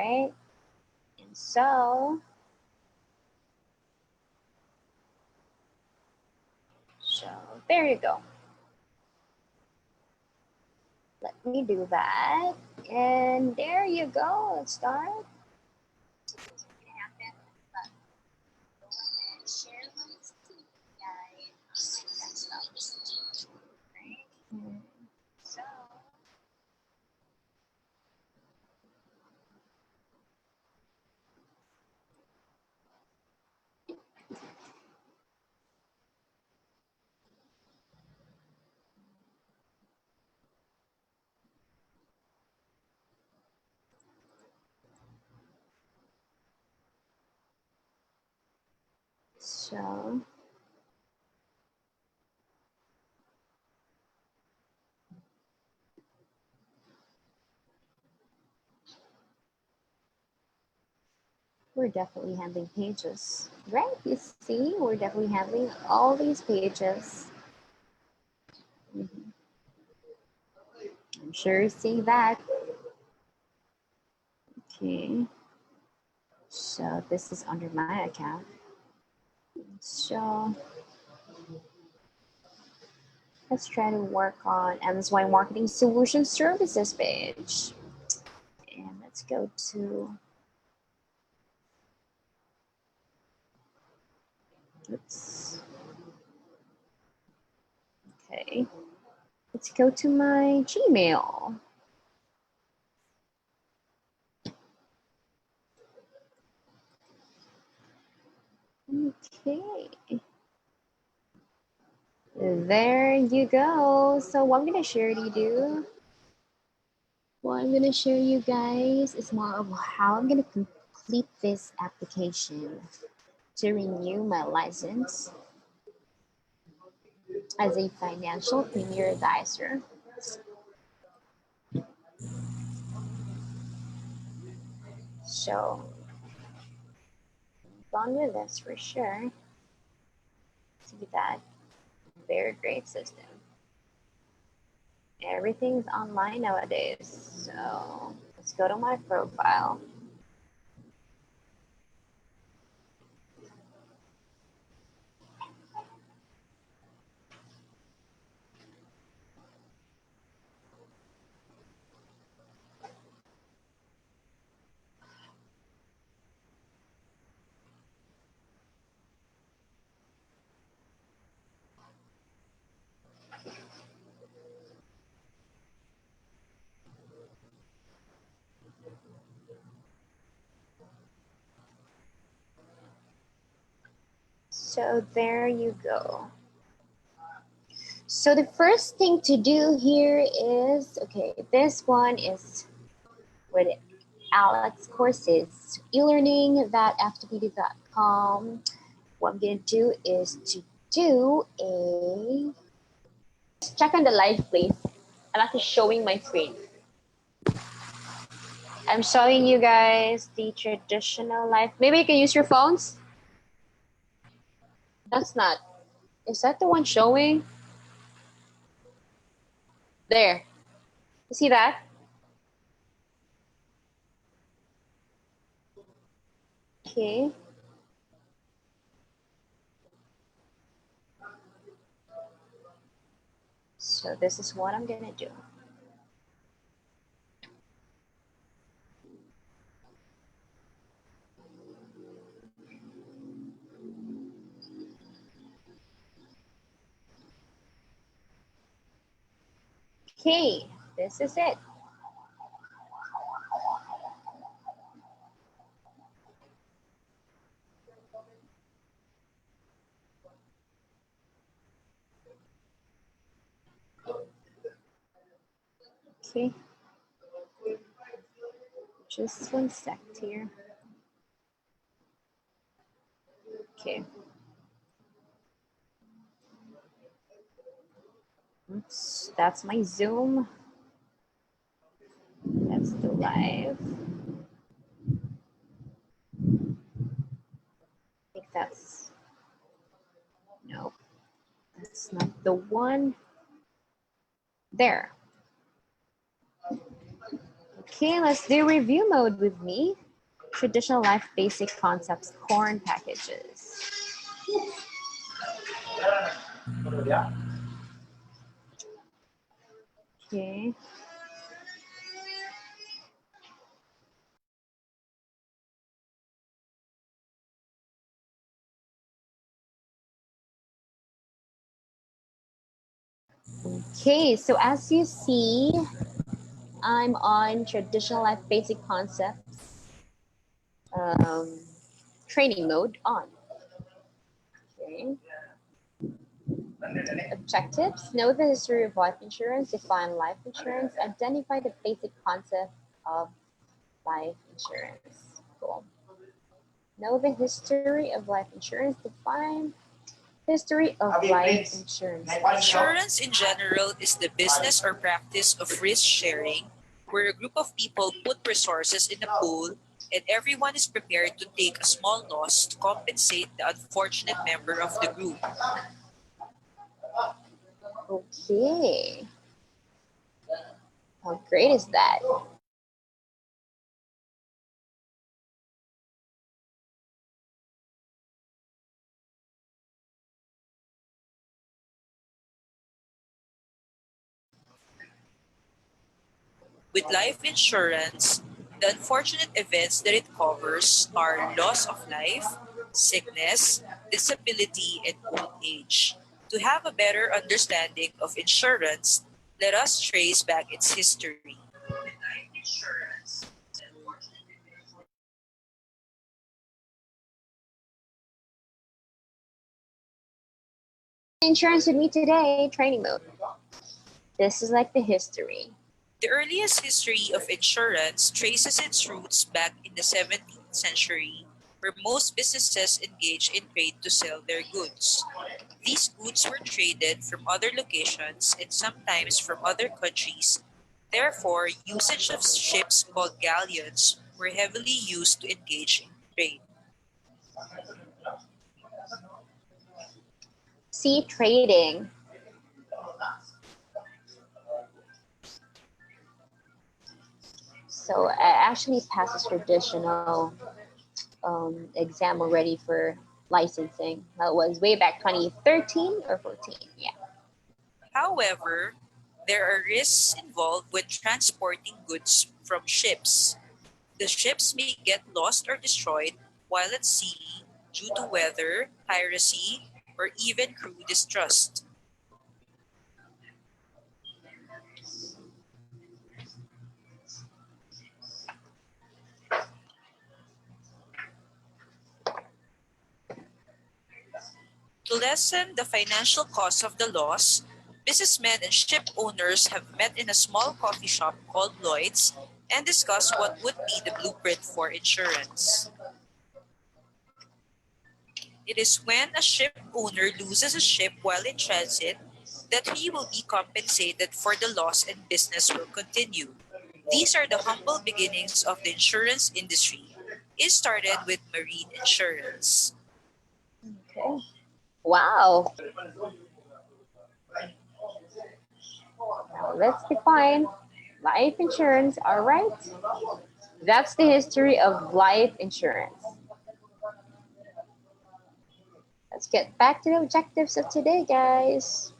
right? And so there you go. Let me do that. And there you go. Let's start. So we're definitely handling pages, right? You see, we're definitely handling all these pages. I'm sure you see that. Okay. So this is under my account. So let's try to work on MSY Marketing Solution Services page. And let's go to, oops. Okay. Let's go to my Gmail. Okay. There you go. So what I'm gonna share you guys is more of how I'm gonna complete this application to renew my license as a financial premier advisor. So fun with this for sure. See that, very great system. Everything's online nowadays. So let's go to my profile. So there you go. So the first thing to do here is, okay, this one is with Alex Courses, elearning.ftpd.com. What I'm gonna do is to do a, check on the live please. I'm actually showing my screen. I'm showing you guys the traditional life. Maybe you can use your phones. That's not. Is that the one showing? There. You see that? Okay. So this is what I'm gonna do. Okay, this is it. Okay. Just 1 sec here. Okay. Oops, that's my Zoom. That's the live. I think that's, no, that's not the one. There. Okay, let's do review mode with me. Traditional life basic concepts, corn packages. Okay. Okay, so as you see, I'm on traditional life basic concepts training mode on. Okay. Objectives: know the history of life insurance, define life insurance, identify the basic concept of life insurance. Cool. Know the history of life insurance, define history of life insurance. Insurance in general is the business or practice of risk sharing, where a group of people put resources in a pool and everyone is prepared to take a small loss to compensate the unfortunate member of the group. Okay. How great is that? With life insurance, the unfortunate events that it covers are loss of life, sickness, disability, and old age. To have a better understanding of insurance, let us trace back its history. Insurance with me today, training mode. This is like the history. The earliest history of insurance traces its roots back in the 17th century, where most businesses engaged in trade to sell their goods. These goods were traded from other locations and sometimes from other countries. Therefore, usage of ships called galleons were heavily used to engage in trade. Sea trading. So I actually passed this traditional exam already for licensing. That was way back 2013 or 14. Yeah. However, there are risks involved with transporting goods from ships. The ships may get lost or destroyed while at sea due to weather, piracy, or even crew distrust. To lessen the financial cost of the loss, businessmen and ship owners have met in a small coffee shop called Lloyd's and discussed what would be the blueprint for insurance. It is when a ship owner loses a ship while in transit that he will be compensated for the loss and business will continue. These are the humble beginnings of the insurance industry. It started with marine insurance. Okay. Wow. Now let's define life insurance. All right. That's the history of life insurance. Let's get back to the objectives of today, guys.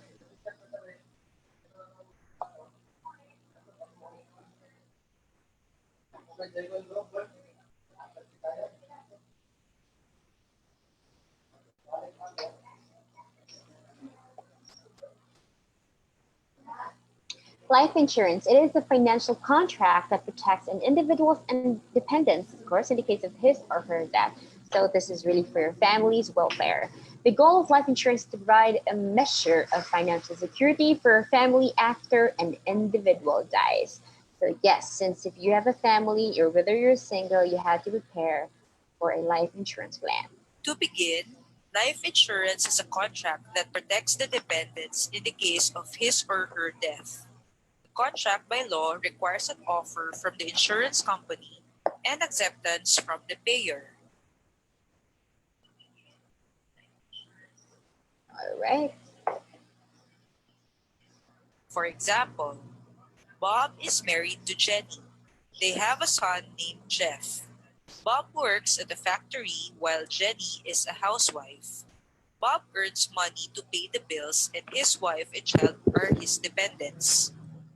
Life insurance, it is a financial contract that protects an individual's independence, of course, in the case of his or her death. So this is really for your family's welfare. The goal of life insurance is to provide a measure of financial security for a family after an individual dies. So yes, since if you have a family or whether you're single, you have to prepare for a life insurance plan. To begin, life insurance is a contract that protects the dependents in the case of his or her death. The contract by law requires an offer from the insurance company and acceptance from the payer. All right. For example, Bob is married to Jenny. They have a son named Jeff. Bob works at the factory while Jenny is a housewife. Bob earns money to pay the bills, and his wife and child are his dependents.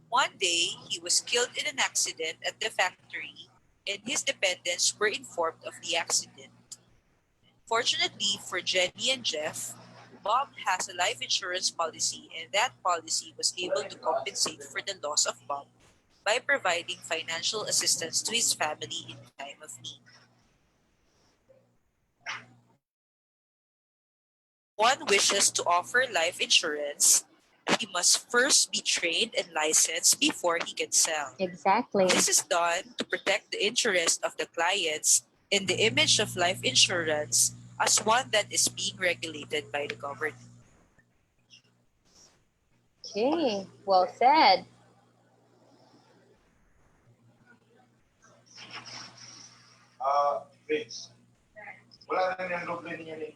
One day, he was killed in an accident at the factory, and his dependents were informed of the accident. Fortunately for Jenny and Jeff, Bob has a life insurance policy, and that policy was able to compensate for the loss of Bob by providing financial assistance to his family in time of need. One wishes to offer life insurance, he must first be trained and licensed before he can sell. Exactly. This is done to protect the interest of the clients in the image of life insurance as one that is being regulated by the government. Okay, well said. Vince, wala na yung doble niya ni.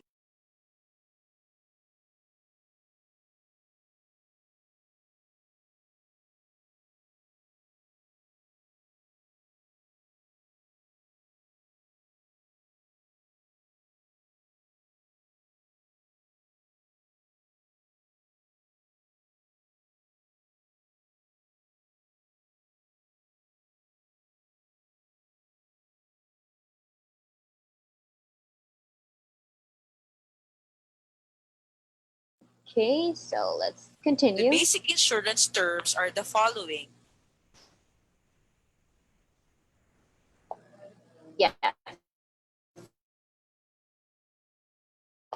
Okay, so let's The continue. basic insurance terms are the following. Yeah.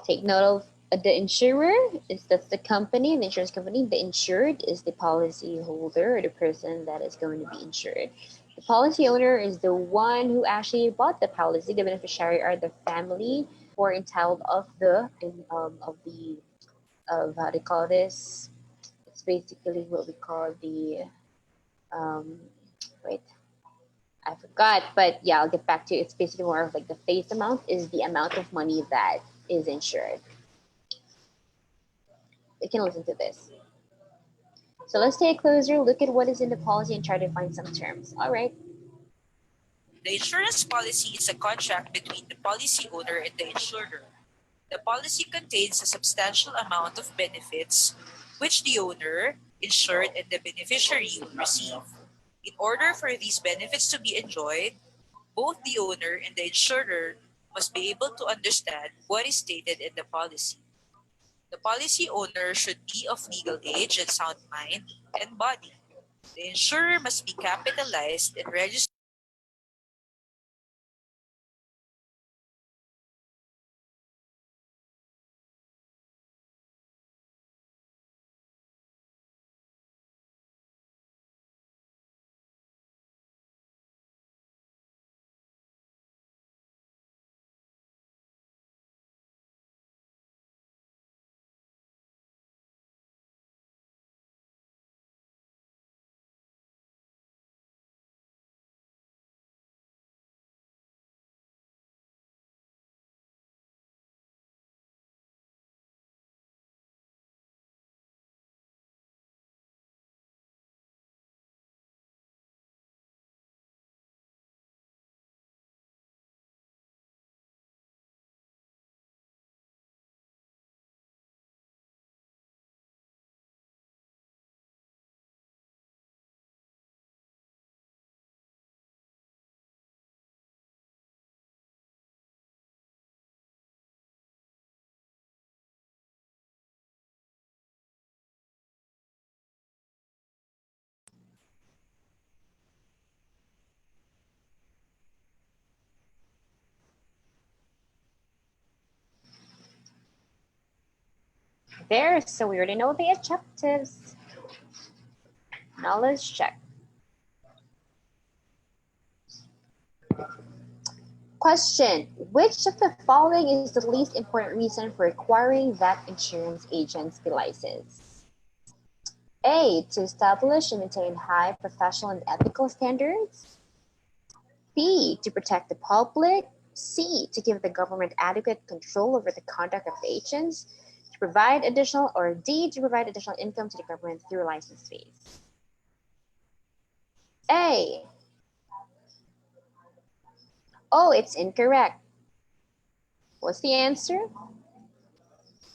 Take note of the insurer that's the company, the insurance company. The insured is the policy holder or the person that is going to be insured. The policy owner is the one who actually bought the policy. The beneficiary are the family who are entitled of of how they call this. It's basically what we call the um, wait, I forgot, but yeah, I'll get back to you. It's basically more of like the face amount is the amount of money that is insured. You can listen to this. So let's take a closer look at what is in the policy and try to find some terms. All right. The insurance policy is a contract between the policy owner and the insurer. The policy contains a substantial amount of benefits which the owner, insured, and the beneficiary will receive. In order for these benefits to be enjoyed, both the owner and the insurer must be able to understand what is stated in the policy. The policy owner should be of legal age and sound mind and body. The insurer must be capitalized and registered. There, so we already know the adjectives. Now let's check. Question: which of the following is the least important reason for requiring that insurance agents be licensed? A. To establish and maintain high professional and ethical standards. B. To protect the public. C. To give the government adequate control over the conduct of agents. To provide additional, or D. To provide additional income to the government through license fees. A. Oh, it's incorrect. What's the answer?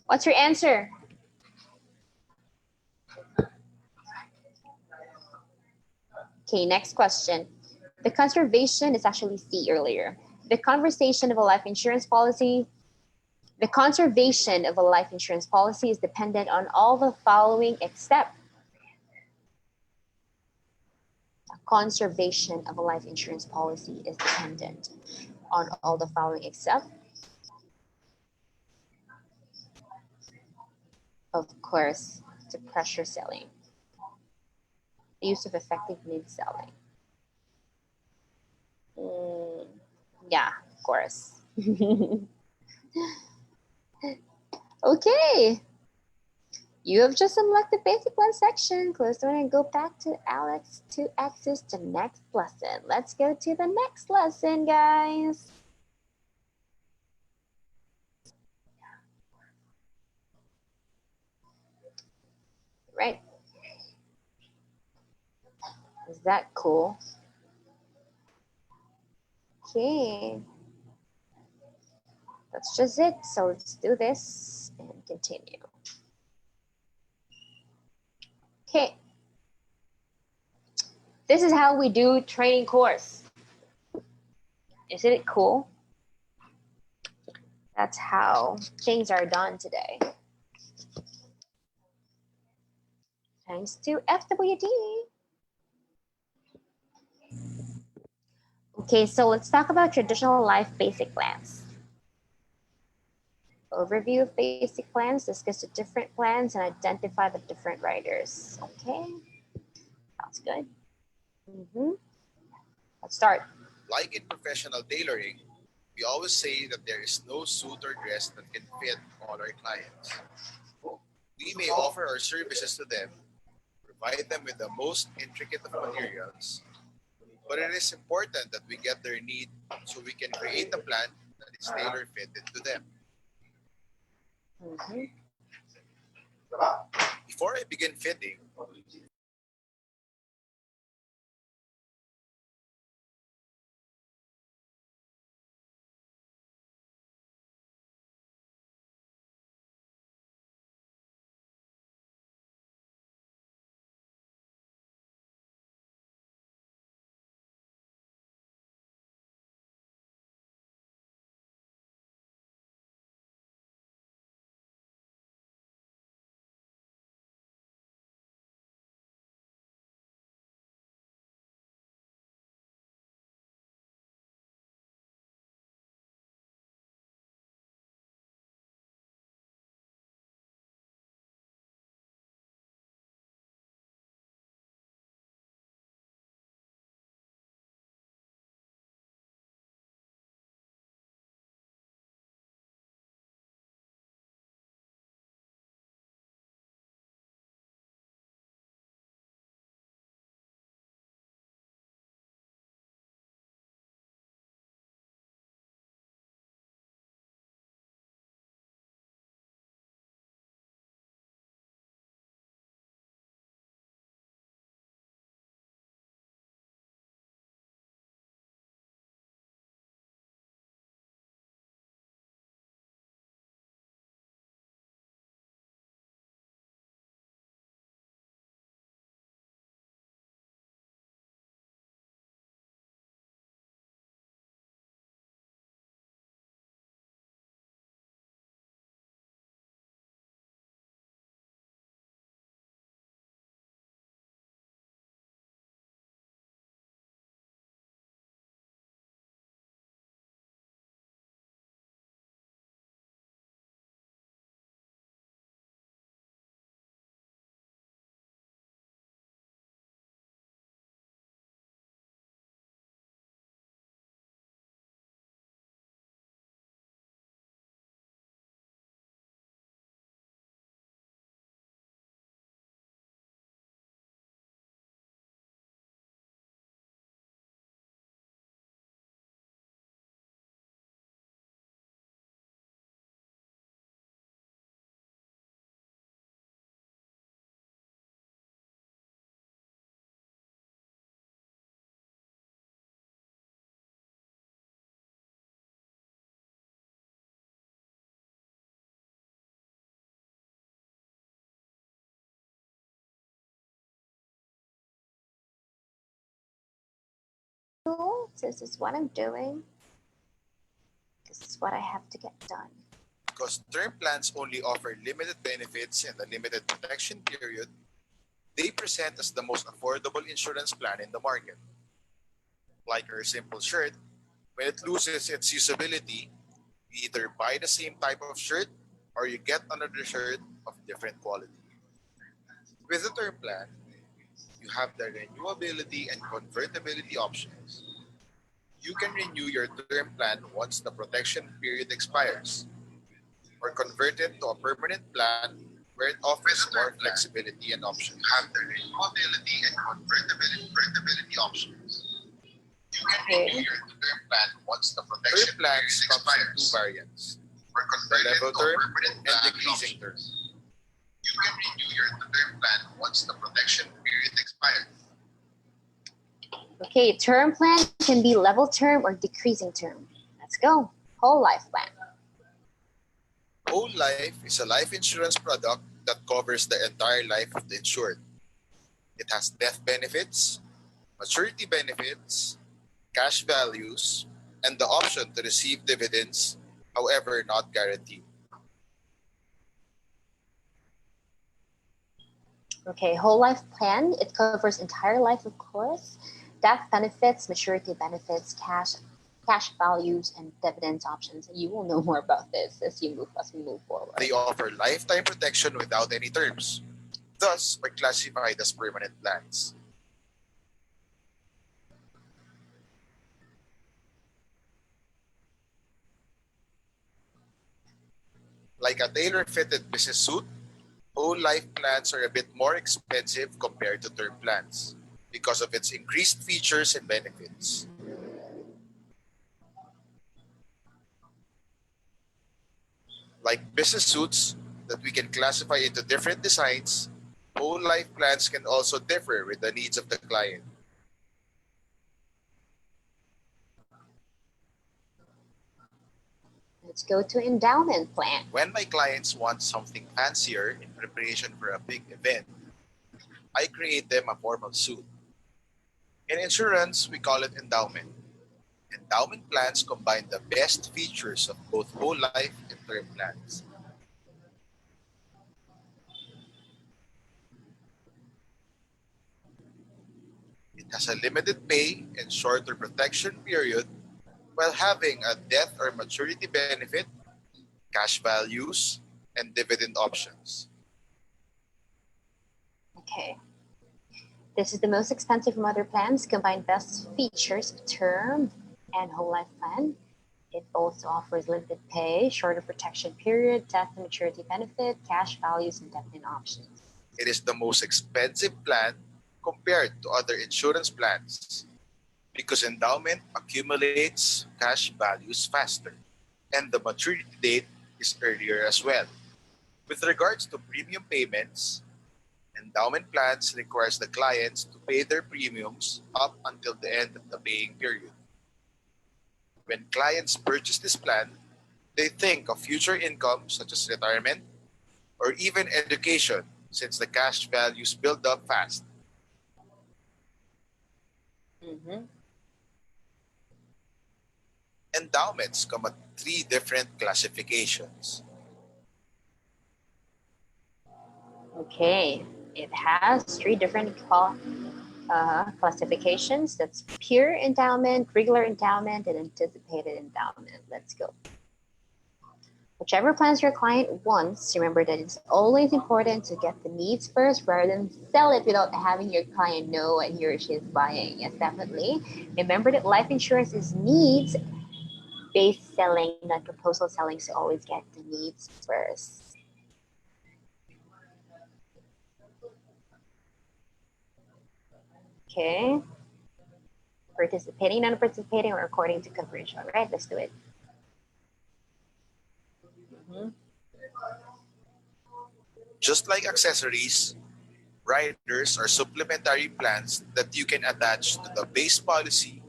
What's your answer? Okay, next question. The conservation is actually C earlier. The conversation of a life insurance policy. The conservation of a life insurance policy is dependent on all the following except. Conservation of a life insurance policy is dependent on all the following except. Of course, the pressure selling. The use of effective mid selling. Yeah, of course. Okay. You have just unlocked the basic one section. Close the door and go back to Alex to access the next lesson. Let's go to the next lesson, guys. Right. Is that cool? Okay. That's just it. So let's do this and continue. Okay. This is how we do training course. Isn't it cool? That's how things are done today. Thanks to FWD. Okay, so let's talk about traditional life basic plans. Overview of basic plans, discuss the different plans, and identify the different writers. Okay, sounds good. Let's start. Like in professional tailoring, we always say that there is no suit or dress that can fit all our clients. We may offer our services to them, provide them with the most intricate of materials, but it is important that we get their need so we can create a plan that is tailor-fitted to them. Before I begin fitting, This is what I'm doing. This is what I have to get done. Because term plans only offer limited benefits and a limited protection period, they present as the most affordable insurance plan in the market. Like our simple shirt, when it loses its usability, you either buy the same type of shirt or you get another shirt of different quality. With the term plan, you have the renewability and convertibility options. You can renew your term plan once the protection period expires, or convert it to a permanent plan where it offers more flexibility and options. You have the renewability and convertibility options. You can renew your term plan once the protection period expires. Two variants: the level term and decreasing term. You can renew your term plan once the protection period expires. Okay, term plan can be level term or decreasing term. Let's go. Whole life plan. Whole life is a life insurance product that covers the entire life of the insured. It has death benefits, maturity benefits, cash values, and the option to receive dividends, however not guaranteed. Okay, whole life plan. It covers entire life, of course. Death benefits, maturity benefits, cash values, and dividends options. You will know more about this as we move forward. They offer lifetime protection without any terms, thus are classified as permanent plans. Like a tailor-fitted business suit, whole life plans are a bit more expensive compared to term plans because of its increased features and benefits. Like business suits that we can classify into different designs, whole life plans can also differ with the needs of the client. Let's go to endowment plan. When my clients want something fancier in preparation for a big event, I create them a formal suit. In insurance, we call it endowment. Endowment plans combine the best features of both whole life and term plans. It has a limited pay and shorter protection period while having a death or maturity benefit, cash values, and dividend options. Okay. This is the most expensive from other plans, combine best features of term and whole life plan. It also offers limited pay, shorter protection period, death and maturity benefit, cash values, and dividend options. It is the most expensive plan compared to other insurance plans because endowment accumulates cash values faster and the maturity date is earlier as well. With regards to premium payments, endowment plans requires the clients to pay their premiums up until the end of the paying period. When clients purchase this plan, they think of future income such as retirement or even education since the cash values build up fast. Mm-hmm. Endowments come at 3 different classifications. Okay, it has 3 different classifications. That's pure endowment, regular endowment, and anticipated endowment. Let's go. Whichever plans your client wants, remember that it's always important to get the needs first rather than sell it without having your client know what he or she is buying. Yes, definitely. Remember that life insurance is needs-based selling, not proposal selling, so always get the needs first. Okay. Participating, non-participating, or according to coverage. All right, let's do it. Just like accessories, riders are supplementary plans that you can attach to the base policy,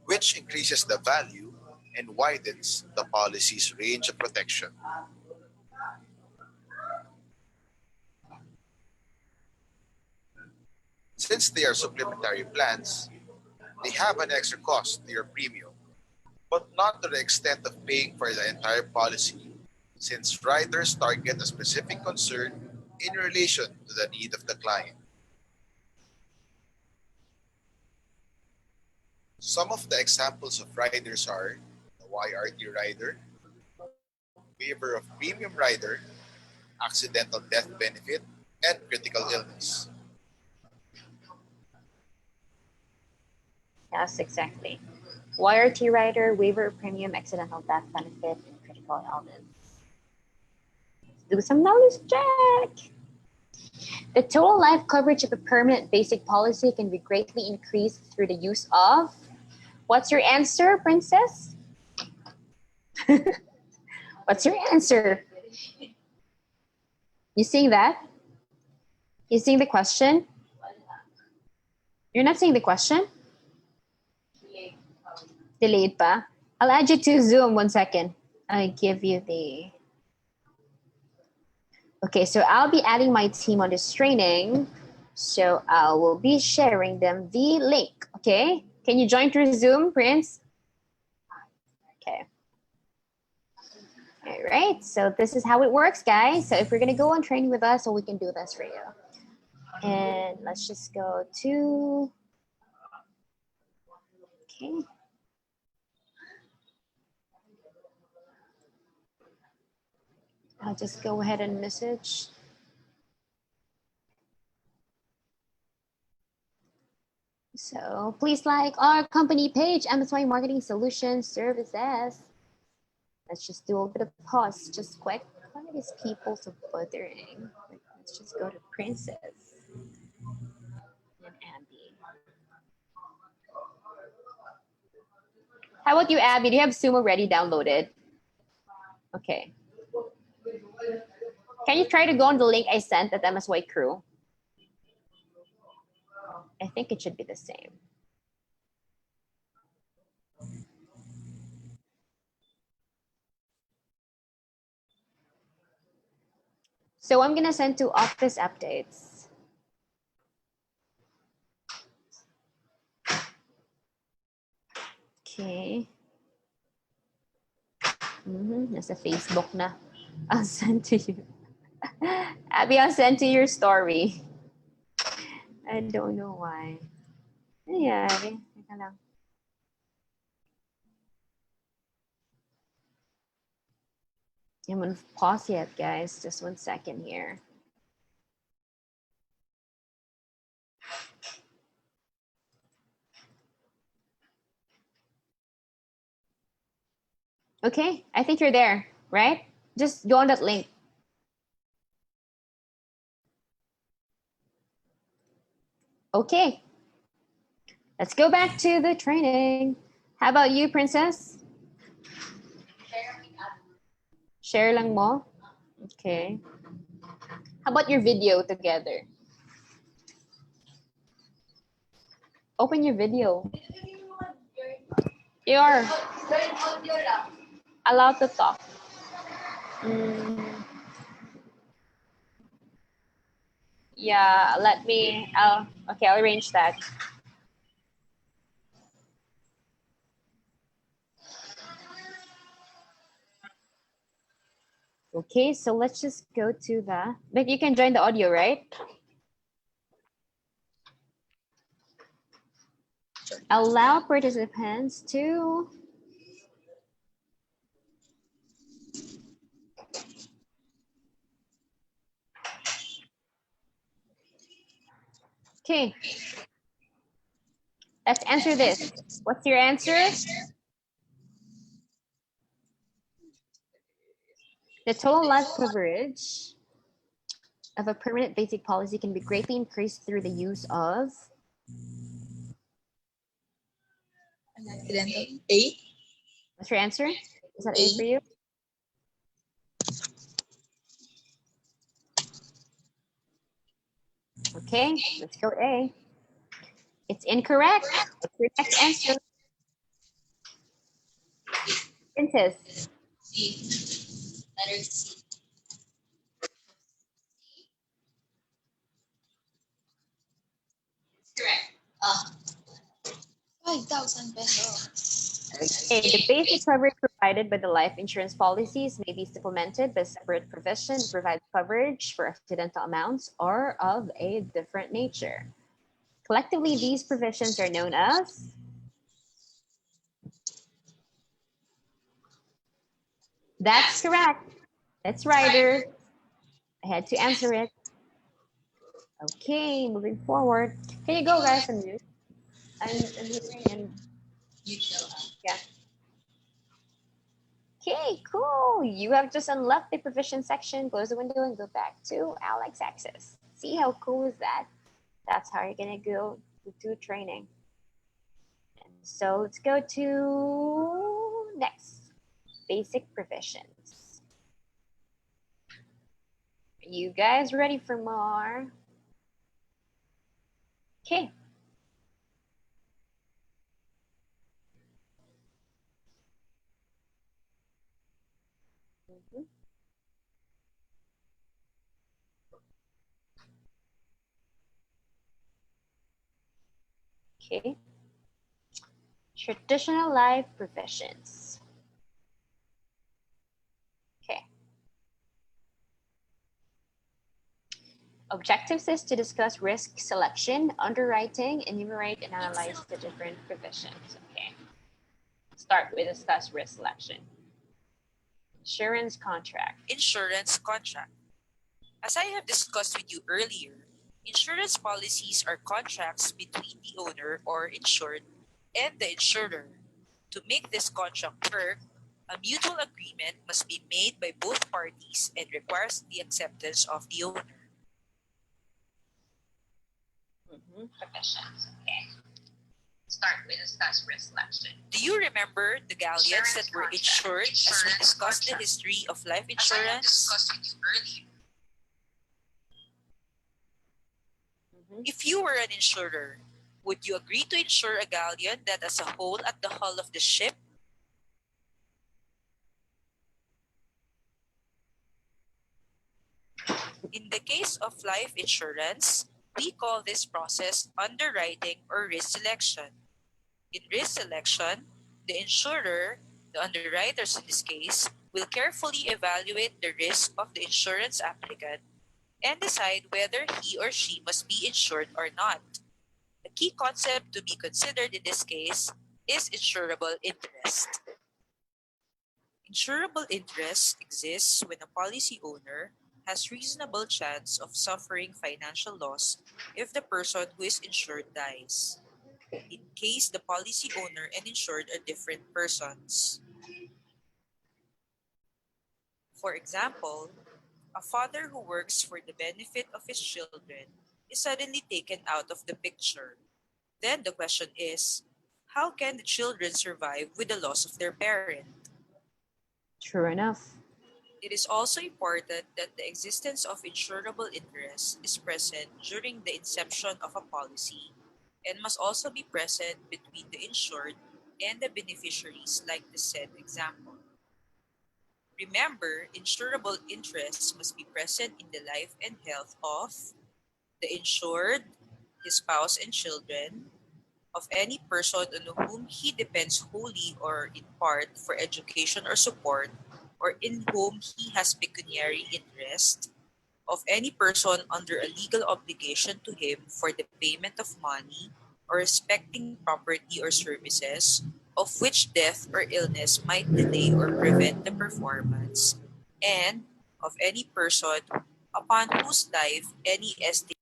which increases the value and widens the policy's range of protection. Since they are supplementary plans, They have an extra cost to your premium, but not to the extent of paying for the entire policy, since riders target a specific concern in relation to the need of the client. Some of the examples of riders are the YRT rider, waiver of premium rider, accidental death benefit, and critical illness. Yes, exactly. YRT rider, waiver of premium, accidental death benefit, and critical illness. Do some knowledge check. The total life coverage of a permanent basic policy can be greatly increased through the use of. What's your answer, Princess? What's your answer? You seeing that? You seeing the question? You're not seeing the question? Delayed pa? I'll add you to Zoom 1 second. I give you the... Okay, so I'll be adding my team on this training. So I will be sharing them the link, okay? Can you join through Zoom, Prince? Okay. All right, so this is how it works, guys. So if you're gonna go on training with us, so we can do this for you. And let's just go to, okay. I'll just go ahead and message. So please like our company page, MSY Marketing Solutions Services. Let's just do a bit of pause, just quick. Why are these people so bothering? Let's just go to Princess and Abby. How about you, Abby? Do you have Zoom already downloaded? Okay. Can you try to go on the link I sent at MSY Crew? I think it should be the same. So I'm gonna send to office updates. Okay. Nasa Facebook na. I'll send to you. Abby, I'll send to your story. I don't know why. Nangyari? Teka lang. I'm gonna pause yet, guys. Just 1 second here. Okay, I think you're there, right? Just go on that link. Okay, let's go back to the training. How about you, Princess? Share lang mo? Okay. How about your video together? Open your video. You are allowed to talk. Yeah, okay, I'll arrange that. Okay, so let's just go to but you can join the audio, right? Allow participants to okay. Let's answer this. What's your answer? The total life coverage of a permanent basic policy can be greatly increased through the use of An accidental A. what's your answer? Is that A for you? Okay, let's go A. It's incorrect. What's your next answer? Princess. C. Letter C. Correct. Why? 1,000 pesos. Okay, the basic coverage provided by the life insurance policies may be supplemented by separate provision that provides coverage for accidental amounts or of a different nature. Collectively, these provisions are known as that's correct. That's Ryder. I had to answer it. Okay, moving forward. Can you go, guys? I'm hearing and yeah. Okay, cool. You have just unlocked the provision section. Close the window and go back to Alex Access. See how cool is that? That's how you're gonna go to training. And so let's go to next, basic provisions. Are you guys ready for more? Okay. Mhm. Okay. Traditional life provisions. Okay. Objectives is to discuss risk selection, underwriting, enumerate, and analyze the different provisions. Okay. Start with discuss risk selection. Insurance contract. Insurance contract. As I have discussed with you earlier, insurance policies are contracts between the owner or insured and the insurer. To make this contract work, a mutual agreement must be made by both parties and requires the acceptance of the owner. Provisions. Okay. Start with discuss risk selection. Do you remember the galleons that were insured as we discussed the history of life insurance? If you were an insurer, would you agree to insure a galleon that has a hole at the hull of the ship? In the case of life insurance, we call this process underwriting or risk selection. In risk selection, the insurer, the underwriters in this case, will carefully evaluate the risk of the insurance applicant and decide whether he or she must be insured or not. The key concept to be considered in this case is insurable interest. Insurable interest exists when a policy owner has reasonable chance of suffering financial loss if the person who is insured dies, in case the policy owner and insured are different persons. For example, a father who works for the benefit of his children is suddenly taken out of the picture. Then the question is, how can the children survive with the loss of their parent? True enough. It is also important that the existence of insurable interest is present during the inception of a policy and must also be present between the insured and the beneficiaries like the said example. Remember, insurable interests must be present in the life and health of the insured, his spouse and children, of any person on whom he depends wholly or in part for education or support, or in whom he has pecuniary interest, of any person under a legal obligation to him for the payment of money or respecting property or services, of which death or illness might delay or prevent the performance, and of any person upon whose life any estate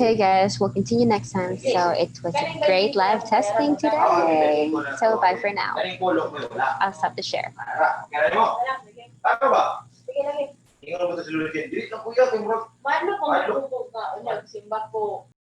Okay, guys, we'll continue next time. So it was a great live testing today. So bye for now. I'll stop the share. Kaya mo? Ano ba? Ingat mo ito si Lulutin. Dili lang kuya. Mano ko magtutog ka, unag simba ko.